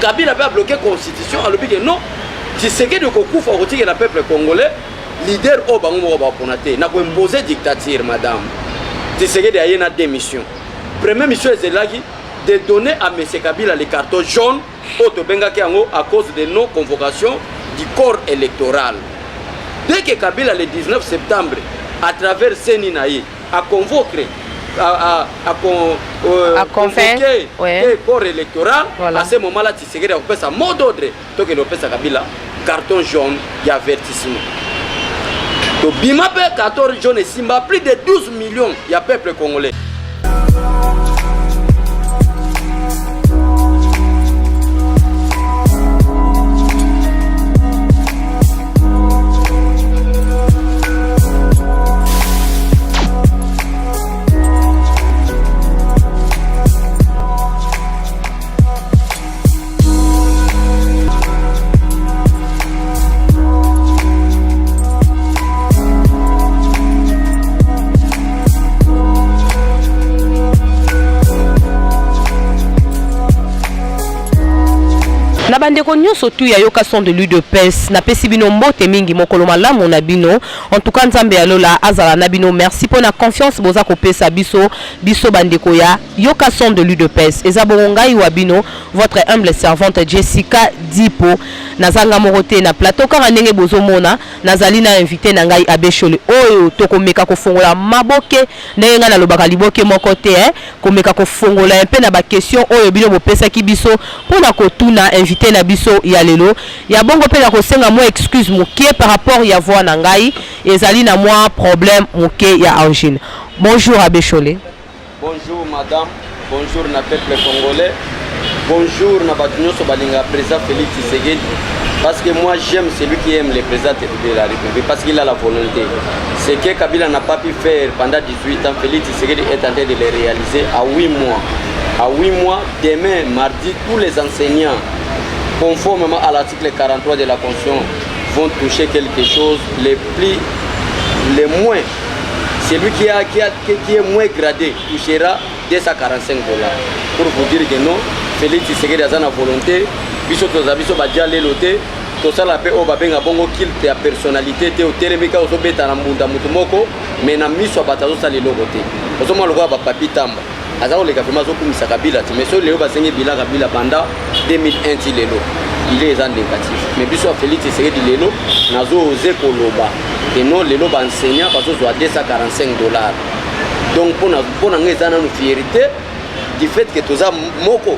Kabila a bloqué la constitution, alors que non, Tshisekedi de Kokufa au le peuple congolais, leader au Bango Bakonate, n'a pas imposé dictature, madame. Tshisekedi a une démission. Première mission est de donner à M. Kabila les cartons jaunes à cause de non-convocation du corps électoral. Dès que Kabila le 19 septembre, à travers Seninaï, a convoqué convoquer le corps électoral, à ce moment-là, Tshisekedi a fait sa mot d'ordre, donc il a fait sa Kabila carton jaune et avertissement. Donc, Bimape, carton jaune et Simba, plus de 12 millions, il y a peuple congolais. Na bandeko nyonso tu ya yoka son de l'UDPS na pesi bino mbote mingi mokolo malamu na bino en tout cas nzambe alola azala na bino merci pour la confiance boza kopesa biso bandeko ya yoka son de l'UDPS ezabongo ngai wa bino votre humble servante Jessica Dipo nazanga morote na plateau kanga ndenge bozomona nazali na invité na ngai Abeshole oyo tokomeka kofongola maboke ndenge nga na lobaka liboke moko te komeka kofongola un peu na ba question oyo bino bopesa ki biso pona kotuna invité na biso ya lelo ya bongo pe na kosenga mo excuse mokie par rapport ya voix na ngai ezali na moi problème mokie ya angine. Bonjour Abeshole. Bonjour madame, bonjour na peuple congolais, bonjour na batunyoso balinga président Félix Tshisekedi, parce que moi j'aime celui qui aime le président de la République parce qu'il a la volonté. Ce que Kabila n'a pas pu faire pendant 18 ans, Félix Tshisekedi est en train de le réaliser à 8 mois. À 8 mois, demain, mardi, tous les enseignants, conformément à l'article 43 de la Constitution, vont toucher quelque chose, les moins. Celui qui est moins gradé touchera 245 $. Pour vous dire que non, Félix Tshisekedi a la volonté, biso badja lelote, tout ça la paix au babenga bongo kilte ya personnalité te au telemika ozo beta na mbunda mutumoko, mais na miso batazo sa lelo côté. Ozo mo lokwa ba papi tamba. Azao le gafema zo kumisa Kabila ti mais so lelo basenge bila Kabila banda 2001 ti lelo. Il est en négatif. Mais biso Félix Tshisekedi lelo nazo oser koloba. Et non lelo ba enseignant bazo zo 245 $. Donc pour ngeza na fierté du fait que toza moko.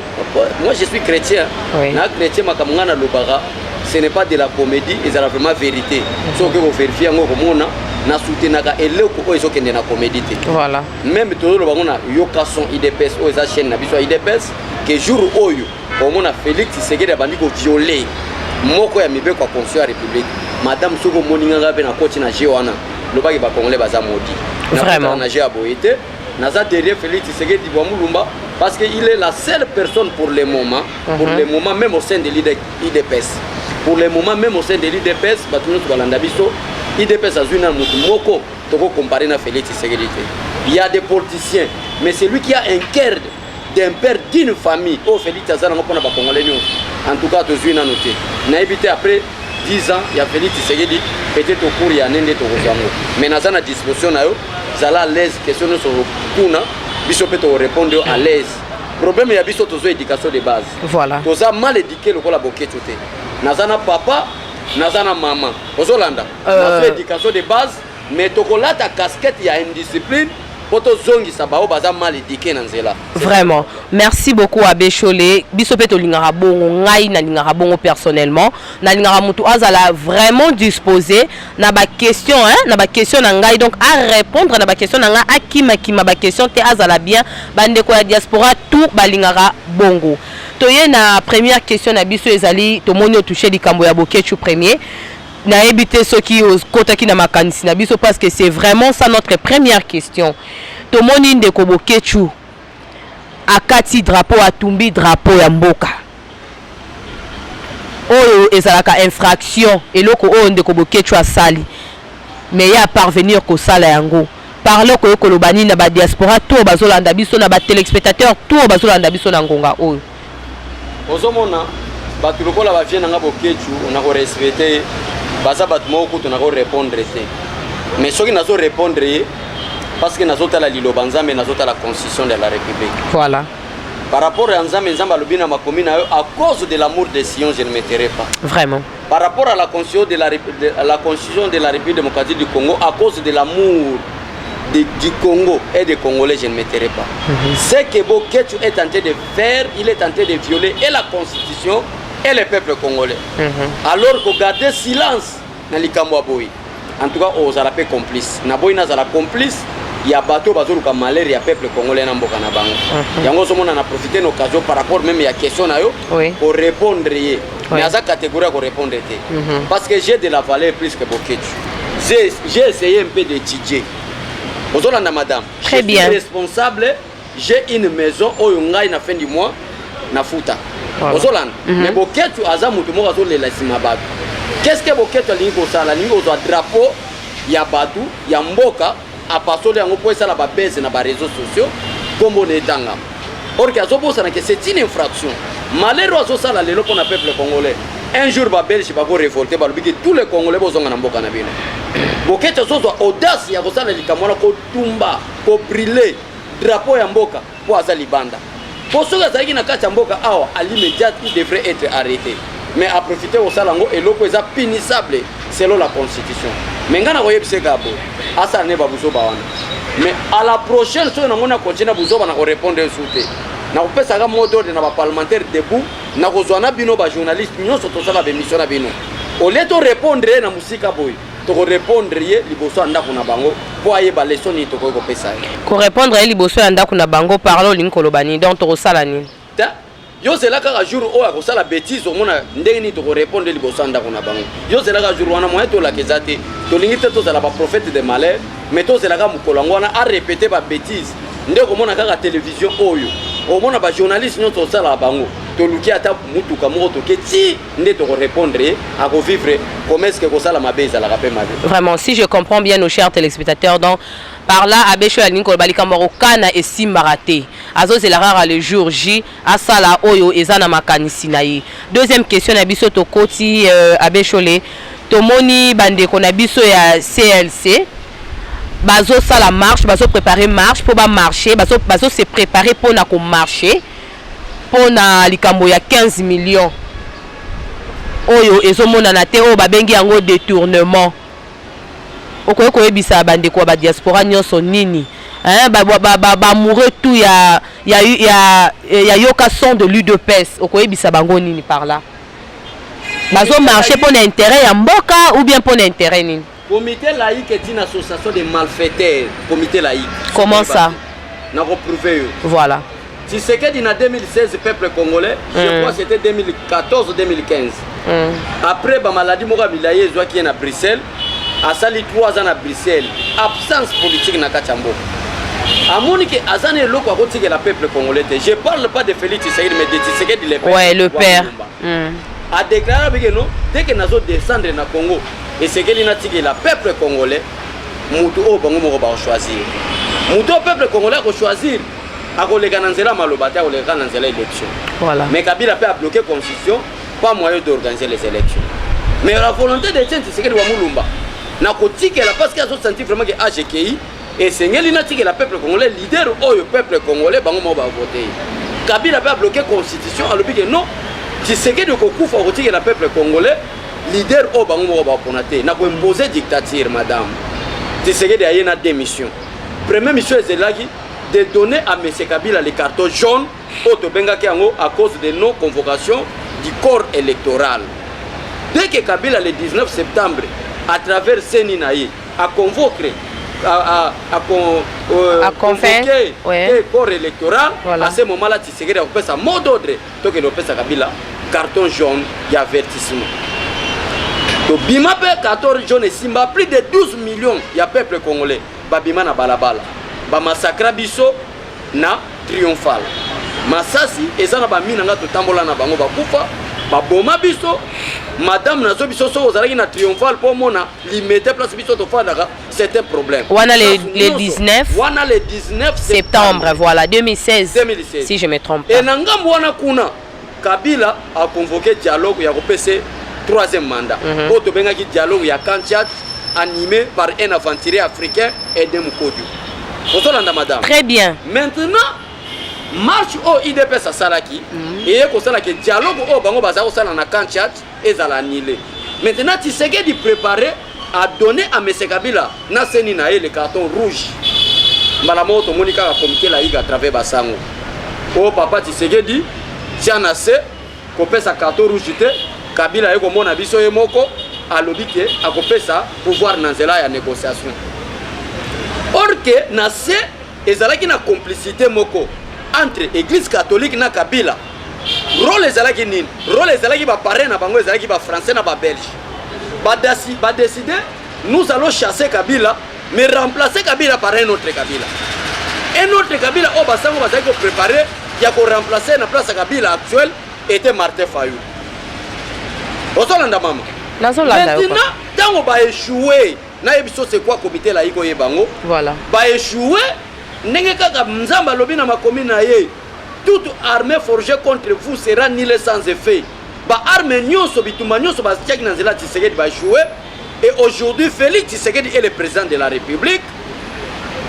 Moi je suis chrétien. Oui. Na chrétien makamungana lobara. Ce n'est pas de la comédie, c'est vraiment vérité. Ce que vous vérifiez en Romona, na soutenaka eleko o ezokende na comédie. Voilà. Même tout le monde yoka son IDPS o eza chaîne na biso IDPS que jour oyo omona Félix Tshisekedi bandi ko violer moko ya mibe kwa constitution ya République. Madame Soko moninga pe na coach na Jewana. Lobaki ba congolais baza modi. Vraiment. Na Jea Boyete, naza derrière Félix Tshisekedi wa Mulumba parce qu'il est la seule personne pour le moment, même au sein de l'IDPS. Pour le moment, même au sein de l'IDPS, IDPS a une moko comparé à Félix Tshisekedi. Il y a des politiciens, mais c'est lui qui a un cœur d'un père d'une famille. Oh, Félix Tshisekedi, en tout cas, tu as noté. Naïbité après 10 ans, il y a Félix Tshisekedi, peut-être au cours, il y a un des Togosango. Mais dans la disposition, vous allez à l'aise, question sur le Kuna, vous pouvez répondre à l'aise. Le problème, il y a une éducation de base. Voilà. Vous avez mal éduqué le collaborateur. Nazana papa, nazana maman. Ozolanda. Nazo éducation de base, mais tokola ta casquette il y a une discipline. Poto zongi sabao baza mal éduqué nanzela. Vraiment. Merci beaucoup Abeshole. Biso peto lingara bongo ngai na lingara bongo personnellement. Na lingara mutu azala vraiment disposé na ba question na ba question na ngai donc à répondre na ba question na ngai akima ba question te azala bien bande ko ya diaspora tout balingara bongo. Toye na première question na biso ezali to moni o toucher likambo ya Bokechu premier. Na éviter ceux qui kotaki na makanisi na biso parce que c'est vraiment ça notre première question. To moni ndeko Bokechu akati drapeau atumbi drapeau ya mboka. Oyo ezalaka infraction eloko oyo ndeko Bokechu asali. Mais ya parvenir ko sala yango. Parle ko kolobani na ba diaspora to bazolanda biso na ba téléspectateurs to bazolanda biso na ngonga oyo. Ozomona bato lokola bavie nanga boketu nako respecter baza bato moko kutu nako répondre te mais soki nazo répondre ye parce que nazotala liloba nzambe nazotala constitution de la République. Voilà. Par rapport à Nzambe alobi na makomi na yo, à cause de l'amour des Sion, je ne me tairai pas. Vraiment. Par rapport à la constitution de la République démocratique du Congo, à cause de l'amour du Congo et des Congolais, je ne me tairai pas. Ce que Boketu est tenté de faire, il est tenté de violer et la constitution et le peuple congolais. Alors que garder silence dans les Kamwaboui. En tout cas, aux Arabes complices. Naboy Nazara complice. Il y a bateau bateau le malheur il y a peuple congolais na mboka na bango. Yango somo na profiter nos occasions par rapport même il y a question na yo pour répondre yé. Mais à cette catégorie pour répondre té. Parce que j'ai de la valeur plus que Boketu. J'ai essayé un peu d'étudier. Ozolanda madame. Très bien. Je suis responsable, j'ai une maison au ngai na fin du mois na futa. Ozolanda. Mais Boketu aza mutu moko azo lela sima bato. Qu'est-ce que Boketu alingi ko sala? Lingi ozo drapeau ya batu ya mboka à passer yango po ça la baisse na ba réseaux sociaux comme on est tanga. Or que azobosa na que c'est une infraction. Malheur azo sala lelo pour na peuple congolais. Un jour ba belge ba ko révolter ba lobiki tous les congolais bozonga na mboka na bino. Boketu azo audace ya ko sala likamona ko tumba ko brûler drapeau ya mboka po azali banda. Pour ceux qui sont na kati mboka awa à l'immédiat il devrait être arrêté. Mais à profiter au salango et l'eau est punissable selon la constitution. Mais quand on a observé Gabo, ça n'est pas vous mais à la prochaine fois on a continué à vous répondre souté. Na opé ça mot d'ordre na parlementaire debout, na kozwana bino ba journaliste nous surtout ça la émission na bino. Au lieu de répondre na musika boy, to répondre yé liboso anda kuna bango pour ayer ba leçon ni to ko pesa. Ko répondre yé liboso anda kuna bango parlo linkolobani donc to sala ni. Yo c'est là qu'un jour où à cause la bêtise au monde ndeni to répondre liboso anda kuna bango. Yo c'est là qu'un jour wana moyen to la kezate to lingite to za la prophète de malheur mais to c'est là ka mukolongo wana a répéter ba bêtise ndeko mona kaka télévision oyo au monde ba journaliste nyo to sala bango to luki ata mutuka moko to keti ndé to répondre à ko vivre comment est-ce que ko sala mabeza la rapé mabe. Vraiment si je comprends bien nos chers téléspectateurs donc par là Abesho Alinko balika morokana et simbaraté azo c'est la rare le jour J asala oyo ezana makanisi nayi. Deuxième question na biso to koti Abeshole tomoni bande ko na biso ya CLC bazo sala marche bazo préparer marche pour ba marcher bazo se préparer pour na ko marcher pour na likambo ya 15 millions oyo ezomona na terre babengi yango détournement. Okoye koyebisa bande ko ba diaspora nyonso nini hein ba amoureux tout ya yoka son de l'UDPS okoyebisa bango nini par là bazo marcher pour l'intérêt ya mboka ou bien pour l'intérêt nini. Comité laïque est une association de malfaiteurs. Comité laïque. Comment ça? N'a reprouvé. Voilà. Si c'est que dans 2016 peuple congolais, je crois que c'était 2014-2015. Après la maladie Mourabilaye qui est à Bruxelles, a sali 3 ans à Bruxelles, absence politique na Kachambo. A Monique Azane Loko a retiré la peuple congolais. Je ne parle pas de Félix Tshisekedi mais de Tshisekedi le père. Ouais, le père. A déclaré que non, dès que nous descendre dans le Congo, et c'est que le peuple congolais, Moutou Bango va choisir. Moutou peuple congolais va choisir. A Golegananzela Malobata, a Golegananzela élection. Voilà. Mais Kabila a bloqué la constitution, pas moyen d'organiser les élections. Mais la volonté de Tchèque, c'est que Moulumba. N'a que la parce qu'il a senti vraiment que AGKI et c'est que le peuple congolais, leader au peuple congolais, Bango va voter. Kabila a bloqué la constitution, a dit que non. Si c'est que le peuple congolais, leader au Bango va voter. N'a pas imposé dictature, madame. Si c'est que il y a une démission. Première mission est de donner à M. Kabila les cartons jaunes à cause de non-convocation du corps électoral. Dès que Kabila le 19 septembre, à travers Seninaï, a convoqué convoquer le corps électoral, voilà. À ce moment-là, Tshisekedi a fait sa mot d'ordre, donc il a fait sa Kabila carton jaune et avertissement. Donc bima pe carton jaune et simba plus de 12 millions il y a peuple congolais. Babima na balabala. Ba massacre biso na triomphal. Masasi ezana ba mina nga to tambola na bango ba kufa. Ba boma biso madame nazo biso so ozalaki na triomphal pour mona limiter place biso to fandaka c'est un problème. Wana le 19 wana le 19 septembre voilà 2016 si je me trompe pas. Et na ngambo wana kuna Kabila a convoqué dialogue ya kopese troisième mandat. Auto bengaki dialogue ya Kantiat animé par un aventurier africain Edem Kodio. Ozolanda madame. Très bien. Maintenant marche au IDPS à Salaki et ko sala ke dialogue au bango baza ko sala na Kantiat ezala annulé. Maintenant Tshisekedi préparé à donner à M. Kabila na seni na le carton rouge. Malamoto Monika a comité la Iga à travers Basango. Oh papa Tshisekedi tiana se kopesa carton rouge te Kabila eko mona biso ye moko alobi ke akopesa pouvoir na nzela ya négociation. Or que na se ezalaki na complicité moko entre église catholique na Kabila. Rôle ezalaki nini? Rôle ezalaki ba parrain na bango ezalaki ba français na ba belge. Ba décider nous allons chasser Kabila mais remplacer Kabila par un autre Kabila. Un autre Kabila au basango bazaki ko préparer ya ko remplacer na place Kabila actuelle était Martin Fayou. Ozolanda mama. Maintenant tango ba échouer na yebiso c'est quoi comité la iko yebango? Voilà. Ba échouer ndenge kaka nzamba lobi na makomi na ye. Toute armée forgée contre vous sera nulée sans effet. Ba armée nyonso bitumba nyonso ba tiaki na nzela Tshisekedi ba échouer. Et aujourd'hui, Félix Tshisekedi est le président de la République.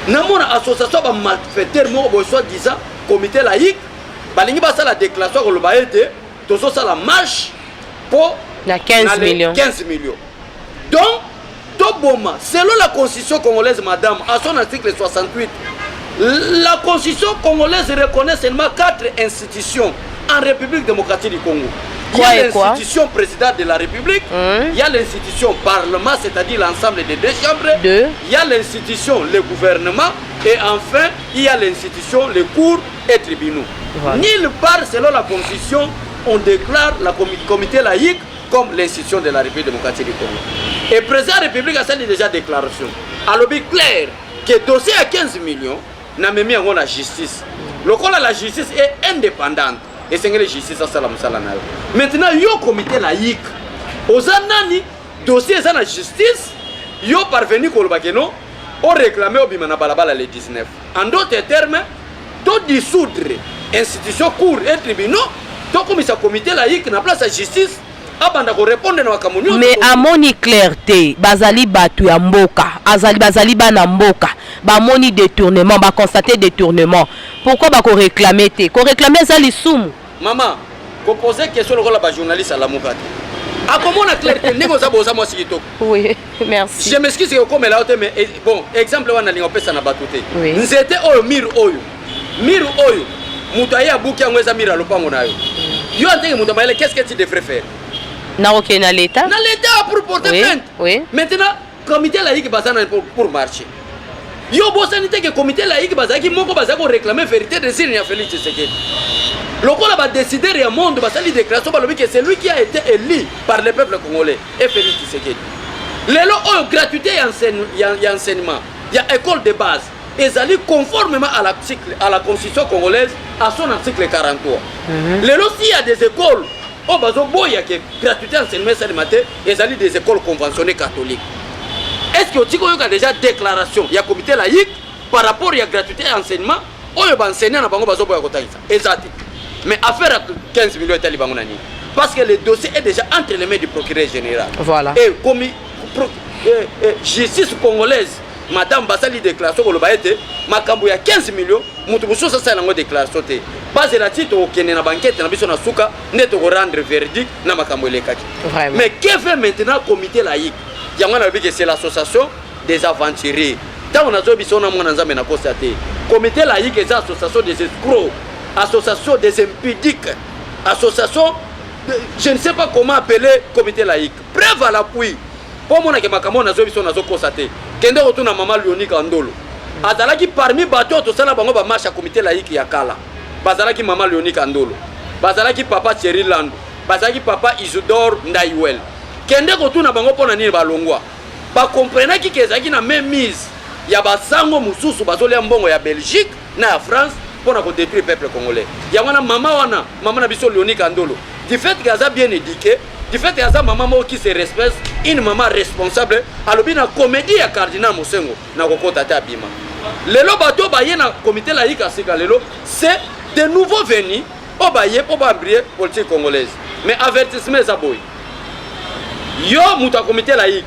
Namona association ba malfaiteur mo bo soi-disant comité laïque, balingi ba ça la déclaration ko loba été, to so ça la marche pour la 15 millions. 15 millions. Donc, Toboma, selon la constitution congolaise madame, à son article 68, la constitution congolaise reconnaît seulement 4 institutions en République démocratique du Congo. Il y a l'institution présidente de la République, il y a l'institution Parlement, c'est-à-dire l'ensemble des deux chambres, il y a l'institution le gouvernement, et enfin, il y a l'institution les cours et tribunaux. Voilà. Nulle part, selon la Constitution, on déclare la comité laïque comme l'institution de la République démocratique du Congo. Et le président de la République a fait déjà déclaration. À l'objet clair, que le dossier à 15 millions n'a même mis en la justice. Le cas la justice est indépendante. Et c'est la justice à Salam Salana. Maintenant, il y a un comité laïque. Aux anani, dossier à la justice, il y a parvenu au réclamé au Bimana Balabala le 19. En d'autres termes, de dissoudre institutions, cours et tribunaux, donc comme ça comité laïque n'a place à justice. Mais à moni clarté, bazali batu ya mboka, bazali bana mboka, ba moni détournement, ba constater détournement. Pourquoi ba ko réclamer té? Ko réclamer ça li soum. Maman, ko poser question le rôle ba journaliste à la mokati. A comment la clarté négo za boza moi sikito. Oui, merci. Je m'excuse que comme là mais bon, exemple wana lingo pesa na batuté. Nzete oyo mir oyo. Mir oyo. Mutu ya buki angweza mira lopango nayo. Yo antenge mutu maele qu'est-ce que tu devrais faire? Na l'État. Na l'État pour porter plainte. Oui. Maintenant, comité laïque bazana pour marcher. Yo bosanité que comité laïque bazaki moko bazako réclamer vérité de Sirnia Félix Tshisekedi. Lokola ba décider ya monde basali déclaration balobi que c'est lui qui a été élu par le peuple congolais et Félix Tshisekedi. Lelo oyo gratuité ya enseignement, ya école de base, ezali conformément à la constitution congolaise à son article 43. Lelo s'il y a des écoles oh bazo boya que gratuité enseignement salimate et ali des écoles conventionnées catholiques. Est-ce que tu as déjà déclaration il y a comité laïque par rapport à gratuité enseignement oh yo ba enseigner na bango bazo boya kotaisa exact. Mais affaire à 15 millions tali bango nani parce que le dossier est déjà entre les mains du procureur général. Voilà. Et comme justice congolaise madame basali déclaration ko loba été makambo ya 15 millions mutu busosa sala ngo déclaration te base la titre au kene na banquette na biso na suka neto ko rendre verdict na makambo elekaki. Mais que fait maintenant comité laïque? Yango na que c'est l'association des aventuriers. Tant on a zo biso na mona nzambe na constater. Comité laïque est association des escrocs, association des impudiques, association je ne sais pas comment appeler comité laïque. Preuve à l'appui. Pour moi que makambo na zo biso na zo constater. Kende retourna maman Léonie Kandolo. Azalaki parmi bateau to sala bango ba marche à comité laïque ya kala. Bazalaki maman Léonie Kandolo. Bazalaki papa Thierry Lando. Bazalaki papa Isidore Ndaiwel. Kende retourna bango pona nini balongwa. Ba comprendre ki kezaki na même mise. Ya basango mususu bazoli mbongo ya Belgique na ya France pona ko détruire peuple congolais. Ya wana mama na biso Léonie Kandolo. Du fait que aza bien éduqué, du fait que aza maman qui se respecte, une maman responsable, alobi na comédie ya Cardinal Mosengo na kokota ta bima. Lelo bato baye na comité laïque asika lelo, c'est de nouveaux venus pour briller politique congolaise. Mais avertissement ça boy. Yo muta comité laïque.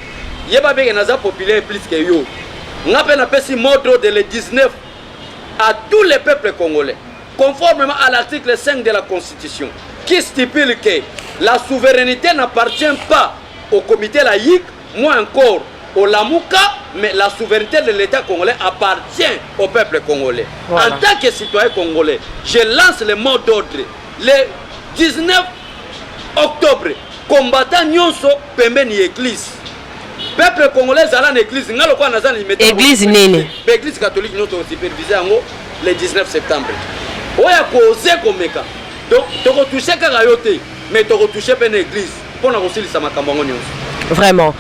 Yeba bien naza populaire plus que yo. N'a pas si mot de le 19 à tous les peuples congolais, conformément à l'article 5 de la Constitution, qui stipule que la souveraineté n'appartient pas au comité laïque, moins encore au Lamuka, mais la souveraineté de l'État congolais appartient au peuple congolais. Voilà. En tant que citoyen congolais, je lance le mot d'ordre. Le 19 octobre, combattant Nyonso Pembeni Église. Peuple congolais à l'église, église nini? L'église catholique nous supervisé le 19 septembre. Oya causé comme ça. Donc tu retouches karayote, mais tu retouches pas l'église pour nous aussi ça makambo nyonso. Vraiment.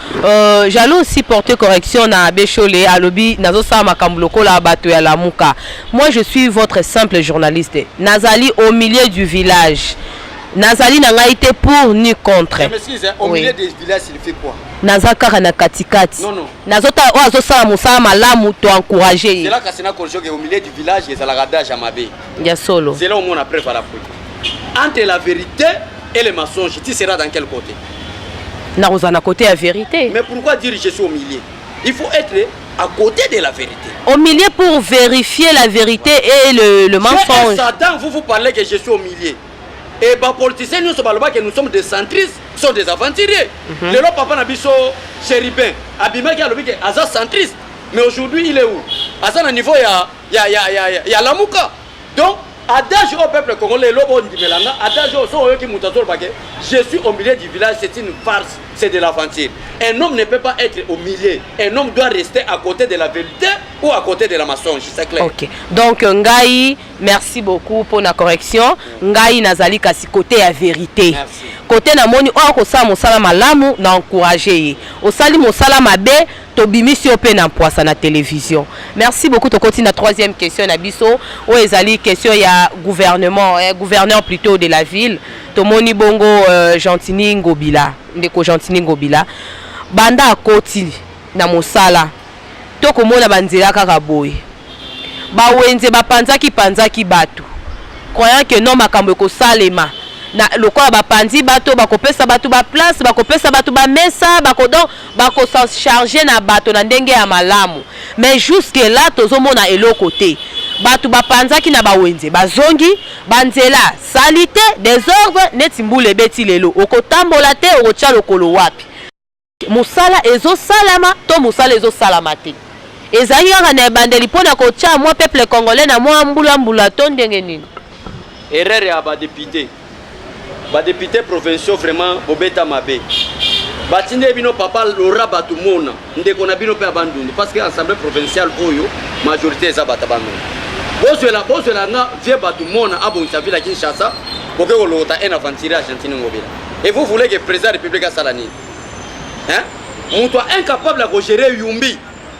J'allais aussi porter correction à Bécholé, à Lobi, Nazo Sa makambo lokola bato ya Lamuka. Moi je suis votre simple journaliste. Nazali au milieu du village. Nazali n'a été pour ni contre. Je m'excuse, au milieu des villages, il fait quoi? Nazaka na katikati. Non, non. Nazota oazo sa musala malamu to encourager. C'est là que c'est au milieu du village, il y a la radage à Mabé. Ya solo. C'est là où on a préféré la fouille. Entre la vérité et le mensonge, tu seras dans quel côté? Na côté la vérité. Mais pourquoi dire je suis au milieu? Il faut être à côté de la vérité. Au milieu pour vérifier la vérité et le mensonge. Satan, vous parlez que je suis au milieu. Et les politiciens, nous sommes des centristes, sont des aventuriers. Le papa Nabiso Chéribin, Abimaki a dit qu'il centriste. Mais aujourd'hui, il est où? À ce niveau, il y a Lamuka. Donc, adage au peuple congolais, je suis au milieu du village, c'est une farce, c'est de l'aventure. Un homme ne peut pas être au milieu. Un homme doit rester à côté de la vérité ou à côté de la mensonge, c'est clair. Ok. Donc, Ngai, merci beaucoup pour la correction. Ngai nazali kasi côté la vérité. Merci. Côté na moni o ko sa mosala malamu na encourager. O sali mosala mabe to bimisi ope na poisa na télévision. Merci beaucoup. To continue la troisième question na biso o ezali question ya gouvernement, gouverneur plutôt de la ville. To moni bongo Gentini Ngobila, ndeko Gentini Ngobila. Banda akoti na mosala. To komona banzela kaka boy. Ba wenze ba panzaki batu. Croyant que non makambo ko salema. Na lokola bapandi bato bakopesa bato ba place bakopesa bato ba mesa bako s'en charger na bato na ndenge ya malamu. Mais jusque là tozomona eloko te. Bato bapanzaki na bawenze bazongi banzela salite désordre neti mbule beti lelo okotambola te okotia lokolo wapi. Musala ezo salama to musala ezo salama te. Ezali kaka na ebandeli mpona kotia mwa peuple congolais na mwa mbula to ndenge nini. Erreur ya ba député. Ba député provinciaux vraiment bobeta mabe. Batinde bino papa Laura Batumona ndeko na bino pe abandonné parce que assemblée provinciale oyo majorité za batabandonné. Bozela nga vie Batumona abonisa ville à Kinshasa boke kolota en aventure Argentine Ngobila. Et vous voulez que le président de la République salani? Hein? Monto incapable de gérer Yumbi,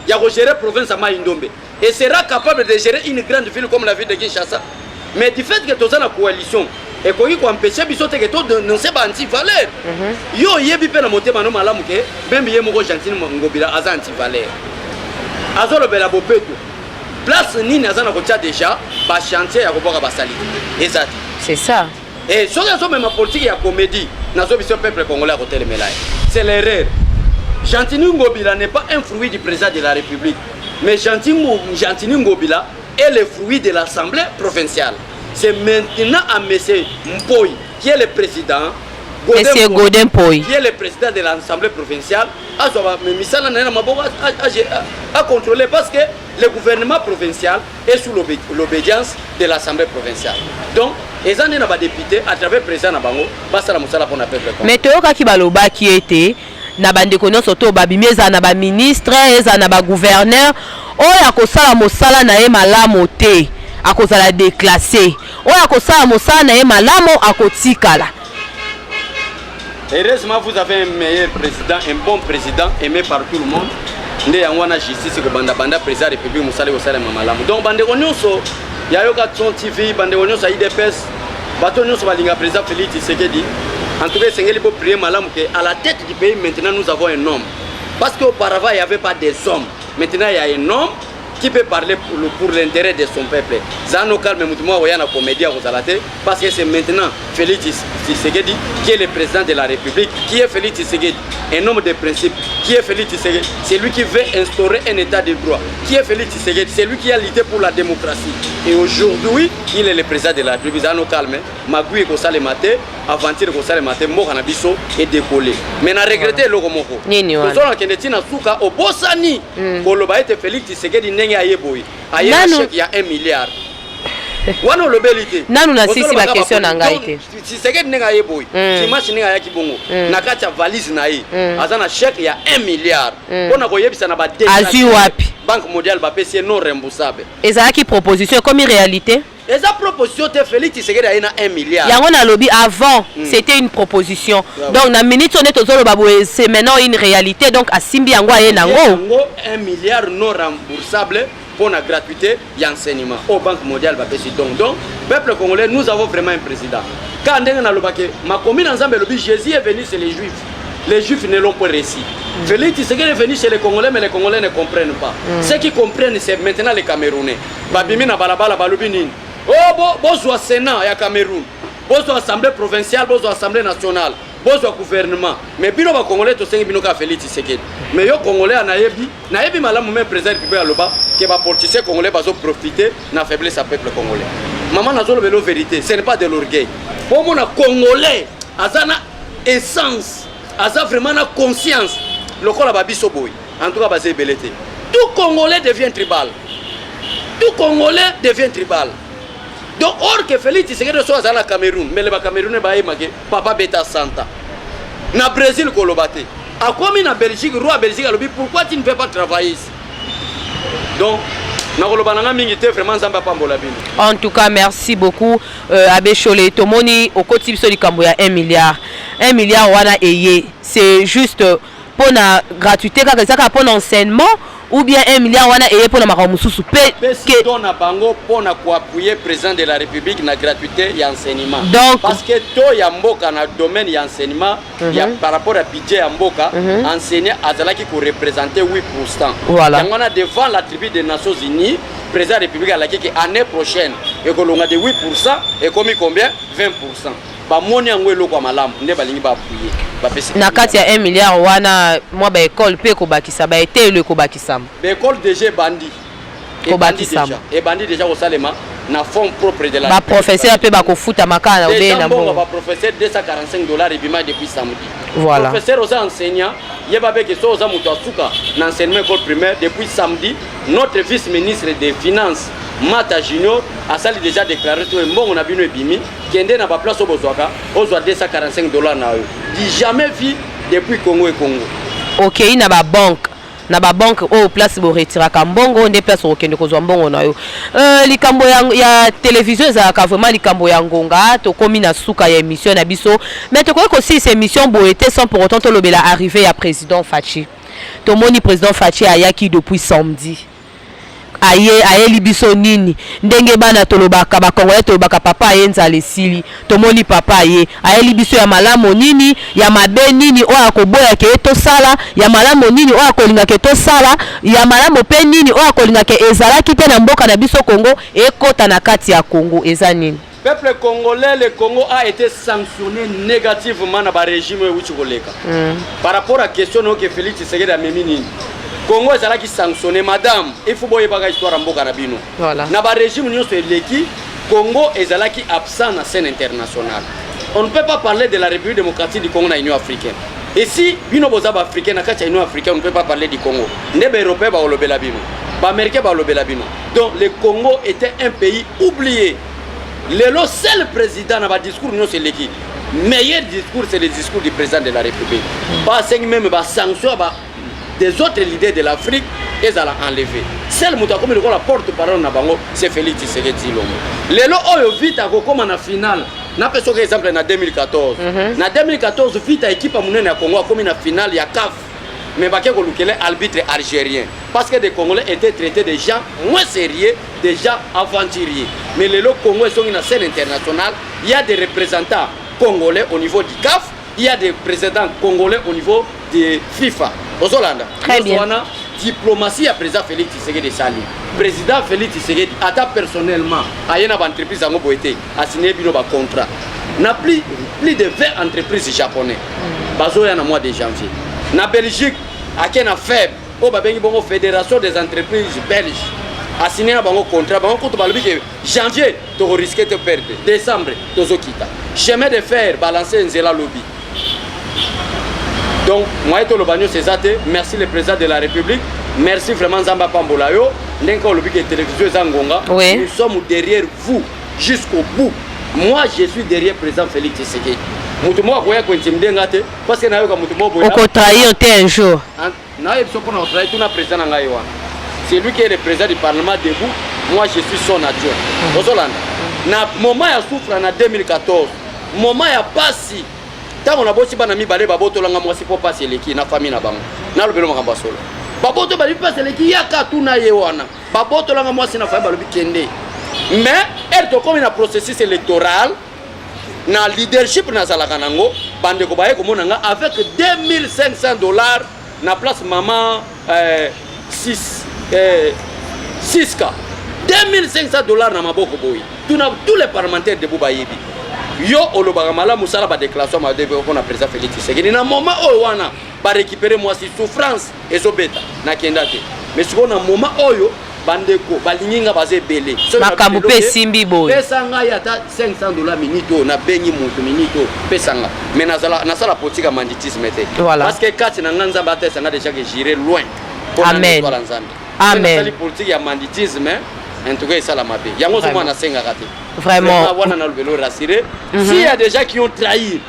il a gérer province à Maïndombe et sera capable de gérer une grande ville comme la ville de Kinshasa. Mais du fait que tu as la coalition et qu'on empêche bisote que tout non c'est pas anti-valeur. Yo yebi pe na motema no malamu ke même ye moko Gentine Ngobila aza anti-valeur. Azolo bela bopeto. Place nini azana kotia déjà ba chantier ya koboka basali. Exact. C'est ça. Et sur la même politique ya comédie, nazo biso peuple congolais à côté de Melaye. C'est l'erreur. Gentine Ngobila n'est pas un fruit du président de la République, mais Gentine Ngobila est le fruit de l'Assemblée provinciale. C'est maintenant à M. Mpoy, qui est le président, Godin Mpoy, qui est le président de l'Assemblée provinciale, à contrôler parce que le gouvernement provincial est sous l'obédience de l'Assemblée provinciale. Donc, les gens n'ont pas député à travers le président Nabango, parce que la moussala pour la peuple. Mais tu as qui baloba qui était na bande kono soto babimi eza na ba ministre eza na ba gouverneur oyo akosala mosala na ye malamu te akozala déclassé oyo akosala mosala na ye malamu akotikala. Heureusement vous avez un meilleur président, un bon président aimé par tout le monde. Nde yango na justice ko banda président de la République musala osala malamu. Donc bande konyoso ya yoka Tson TV bande konyoso IDPS bato nyonso balinga président Félix Tshisekedi. En tout cas, c'est pour prier malam qu'à la tête du pays, maintenant nous avons un homme. Parce qu'auparavant, il n'y avait pas des hommes. Maintenant, il y a un homme qui qui peut parler pour l'intérêt de son peuple. Zano calme mutumwa wayana comédien Rosalate parce que c'est maintenant Félix Tshisekedi qui est le président de la République. Qui est Félix Tshisekedi? Un homme de principe. Qui est Félix Tshisekedi? C'est lui qui veut instaurer un état de droit. Qui est Félix Tshisekedi? C'est lui qui a lutté pour la démocratie. Et aujourd'hui, il est le président de la République. Zano calme, Magui Kosale Mate, Aventure Kosale Mate, Mokanabiso et décollé. Mais n'a regretté le Romoko. Nous Kenetina Souka au Bossani. Koloba était Félix Tshisekedi Nenga Ayeboy. Aye chèque il y a 1 milliard. Wano lobelité. Nanu na sisi ba question na ngaite. Tshisekedi Nenga Ayeboy. Dimanche Nenga ya kibongo. Nakata valise na ye. Azana chèque il y a 1 milliard. Pona koyebisa na ba Azui wapi? Banque mondiale ba PC non remboursable. Ezaki proposition comme une réalité. Et sa proposition te Félix Tshisekedi a 1 milliard. Yango na lobby avant, c'était une proposition. Donc na minute on est aux baboué, c'est maintenant une réalité. Donc à Simbi yango a nango 1 milliard non remboursable pour la gratuité et enseignement au Banque mondiale va payer donc peuple congolais, nous avons vraiment un président. Quand on a lobby ma commune ensemble lobby Jésus est venu c'est les juifs. Les juifs ne l'ont pas réussi. Félix Tshisekedi est venu chez les Congolais, mais les Congolais ne comprennent pas. Ceux qui comprennent, c'est maintenant les Camerounais. Babimi na balabala balubini. Oh, bonjour Sénat et Cameroun, bonjour Assemblée provinciale, bonjour Assemblée nationale, bonjour gouvernement. Mais bino ba Congolais to sengi bino ka Félix Tshisekedi. Mais yo Congolais nayebi malamu même président République aloba que ba politiciens congolais bazo profiter na faiblesse à peuple congolais. Maman nazolo belo vérité, ce n'est pas de l'orgueil. Pour mon Congolais, azana essence, aza vraiment na conscience. Lokola ba biso boy. En tout cas bazé belete. Tout Congolais devient tribal. Tout Congolais devient tribal. Donc, or que Félix Tshisekedi soit à la Cameroun, mais les Camerounais baïmake, papa beta santa. Na Brésil kolobate. A quoi na Belgique, roi Belgique alobi, pourquoi tu ne peux pas travailler ici? Donc, na kolobananga mingi te vraiment zamba pambola bino. En tout cas, merci beaucoup Abbé Cholé. Tomoni au côté biso likambo ya 1 milliard. 1 milliard wana eye, c'est juste pour la gratuité kaka ça pour l'enseignement. Ou bien 1 milliard wana eye pour la makamususu que dona bango pour appuyer président de la République na gratuité et enseignement. Donc parce que to ya mboka na domaine ya enseignement ya par rapport à budget ya mboka enseigner azalaki ko représenter 8%. Voilà. Donc on a devant la tribu des Nations Unies président de la République a laki que année prochaine et que l'on a de 8% et comme combien 20%. Ba moni yango eloko malamu nde balingi ba appuyer ba pesa na kati ya 1 milliard wana moi ba école pe ko bakisa ba etelo ko bakisa ba école déjà bandi ko bakisa et bandi déjà au salema na fonds propre de la ba professeur pe ba ko futa makana ode na bon ba professeur $245 ibima depuis samedi. Voilà. Professeur aux enseignants yeba be que so aux muto asuka na enseignement école primaire depuis samedi notre vice-ministre des finances Mata Junior a sali déjà déclaré que mon on a bino ebimi kende na ba place au bozwaka ozwa $245 na yo. Dit jamais vu depuis Congo et Congo. OK, na ba banque au place bo retira kambongo nde place okende kozwa mbongo na yo. Likambo ya télévision za ka vraiment likambo ya ngonga to komi na suka ya émission na biso. Mais to ko aussi cette émission bo était sans pour autant to lobela arrivé ya président Fachi. To moni président Fachi ayaki depuis samedi. Aye libiso nini ndenge bana tolobaka bakongolais tolobaka papa ayenza lesili tomoni papa aye libiso ya malamo nini ya mabe nini oya koboya ke tosala ya malamo nini oya kolinga ke tosala ya malamo pe nini oya kolinga ke ezalaki te na mboka na biso Congo ekota na kati ya Congo eza nini. Peuple congolais, le Congo a été sanctionné négativement dans le régime Wichikoleka. Par rapport à la question que Félix Tshisekedi a mis Congo est qui sanctionné madame il faut boyer baga histoire mboka na bino. Voilà. Na ba régime nyonso eleki Congo est qui absent na scène internationale. On ne peut pas parler de la République démocratique du Congo na Union africaine. Et si bino bozaba africain na kati Union africaine on ne peut pas parler du Congo. Ndebe européen ba olobela bino. Ba américain ba olobela bino. Donc le Congo était un pays oublié. Le seul président na ba discours nyonso eleki. Meilleur discours c'est le discours du président de la République. Pas cinq même ba sanction ba des autres leaders de l'Afrique, ils allaient enlever. Celle qui a comme la porte-parole, c'est Félix Tshisekedi. Les lots ont vite à comme en finale. N'a pas par exemple en 2014. En 2014, vite à l'équipe à Congo comme en finale, il y a CAF. Mais il y a un arbitre algérien. Parce que les Congolais étaient traités de gens moins sérieux, des gens aventuriers. Mais les lots Congolais sont dans la scène internationale. Il y a des représentants congolais au niveau du CAF. Il y a des présidents congolais au niveau de FIFA. Très bien. diplomatie à président Félix Tshisekedi Sali. Président Félix Tshisekedi, ata personnellement, a une entreprise à Ngoboete, a signé un contrat. N'a plus de 20 entreprises japonaises. Bazo y en a mois de janvier. Na Belgique, a une affaire, au Babengi Fédération des entreprises belges. A signé un contrat, janvier, tu risques de perdre. Décembre, tu vas quitter. Chemin de fer, balancer un zéla lobby. Donc, moi, c'est ça. Merci le président de la République. Merci vraiment Zamba Pambolayo. Nous sommes derrière vous jusqu'au bout. Moi, je suis derrière le président Félix Tshisekedi. Parce que on peut trahir un jour. C'est lui qui est le président du Parlement debout. Moi, je suis son adjoint. Na moment ya souffre en 2014. Moment ya passi. Tant on a bossé banami balé baboto langa moi c'est pour passer les qui na famille na bango. Na lobelo makamba solo. Baboto bali passer les qui yaka tuna yewana. Baboto langa moi c'est na famille balobi kende. Mais elle to comme un processus électoral na leadership na zalaka nango bande ko baye ko monanga avec $2500 na place maman 6K. $2500 na maboko boy. Tous les parlementaires de Boubaïbi. Yo Olobagamala Moussala ba déclaration ma début qu'on a président Félix Tshisekedi. Na moment owana ba récupérer moi si souffrance et zobeta na kendate. Mais sur na moment oyo bandeko balinginga bazé belé. Makambu pe simbi boy. Pesanga yata $500 minito na bengi mutu minito pesanga. Mais na sala politique banditisme té. Parce que quand na nganza ba té sanga déjà que j'irai loin. Amen. Amen. La politique ya banditisme. En tout cas, ça la mapé. Il y a vraiment. S'il y a des gens qui ont trahi,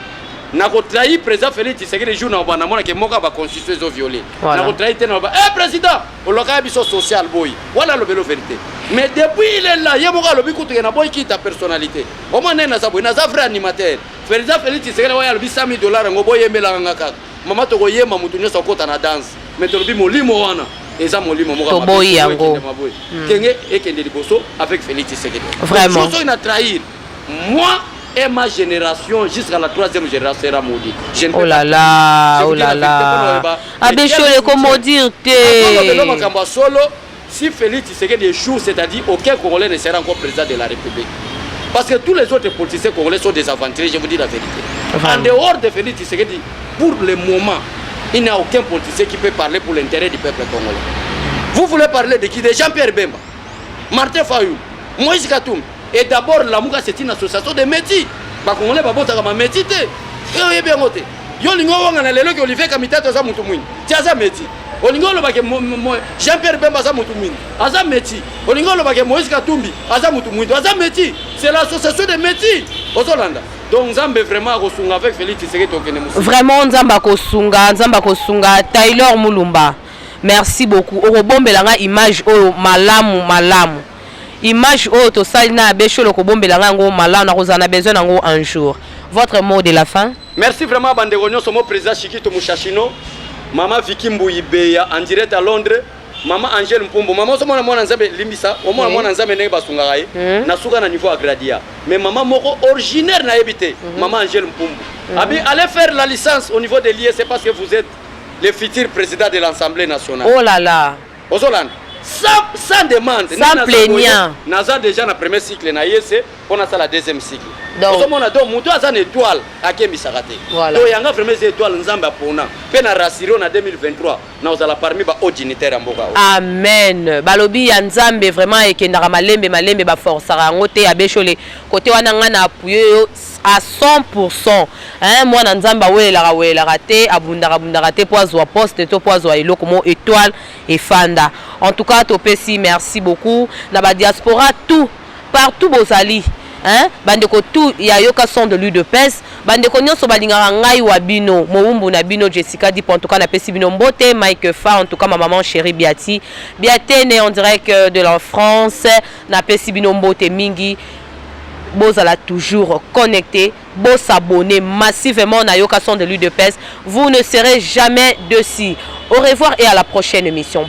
n'a trahi président Félix Tshisekedi le jour où on a que Moka va constituer au violé. N'a trahi président, on l'a dit social boy. Voilà le vélo vérité. Mais depuis il est là, il y a Moka le bico qui n'a pas qui ta personnalité. Au moins n'a sa boy, n'a sa vrai animateur. Président Félix Tshisekedi a le $100,000 en boy et melangaka. Maman to goye mamutunyo sa kota na dance. Mais to le bimo limo wana. Avec Félix Tshisekedi. Vraiment. Il a trahi. Moi et ma génération jusqu'à la 3e génération sera maudit. Oh là là, oh là là. Abéchole, comment dire si Félix Tshisekedi échoue, c'est-à-dire aucun Congolais ne sera encore président de la République. Parce que tous les autres politiciens congolais sont désavantages, je vous dis la vérité. En dehors de Félix Tshisekedi, pour le moment, il n'y a aucun politicien qui peut parler pour l'intérêt du peuple congolais. Vous voulez parler de qui? De Jean-Pierre Bemba, Martin Fayou, Moïse Katoum. Et d'abord, la Mouga, c'est une association de métiers. Les Congolais ne sont pas métiers. Ils bien voté. Ils ont Olivier Kamita, ils ont métier. Jean-Pierre Bemba, ils ont métier. Moïse Katumbi, ils ont métier. C'est l'association de métiers. Donc Nzambe vraiment kosunga avec Félix Tshisekedi tokene musu. Vraiment Nzamba kosunga Taylor Mulumba. Merci beaucoup. Okobombelanga image o malamu. Image o to salina besholo kobombelanga ngo malamu na kozana besoin ngo un jour. Votre mot de la fin? Merci vraiment bandegonyo somo président Chikito Mushashino, maman Vicky Mbouibeya en direct à Londres. Maman Angèle Mpombo, maman somona mwana nzambe limbisa, au moins mwana nzambe ndenge basunga kaye, na suka na niveau agradia. Mais maman moko originaire na ebité, maman Angèle Mpombo. Abi allez faire la licence au niveau de l'IS parce que vous êtes le futur président de l'Assemblée nationale. Oh là là. Ozoland. Sans demande. Sans plaignant. Naza déjà na premier cycle na IS, on a ça la deuxième cycle. Donc on a donc muto azan étoile à Kembi Sarate. Voilà. Donc yanga vraiment étoile nzamba pona. Pe na rassuré on a 2023. Na ozala parmi ba haut dignitaire en Mboka. Amen. Balobi ya nzambe vraiment ekendaka malembe ba force rangote abeshole. Côté wana ngana appuyer à 100%. Hein moi na nzamba wela raté abundaka te poizo poste to poizo eloko mo étoile et fanda. En tout cas topesi merci beaucoup na ba diaspora tout partout bozali. Hein bandeko tout ya yoka son de lui de pes bandeko nyonso balingaka ngai wa bino mowumbu na bino Jessica Dipo en tout cas na pesi bino mbote Mike Fa en tout cas ma maman chérie Biatene en direct de la France na pesi bino mbote mingi bozala toujours connecté beau s'abonner massivement na yoka son de lui de pes vous ne serez jamais dessus. Au revoir et à la prochaine émission.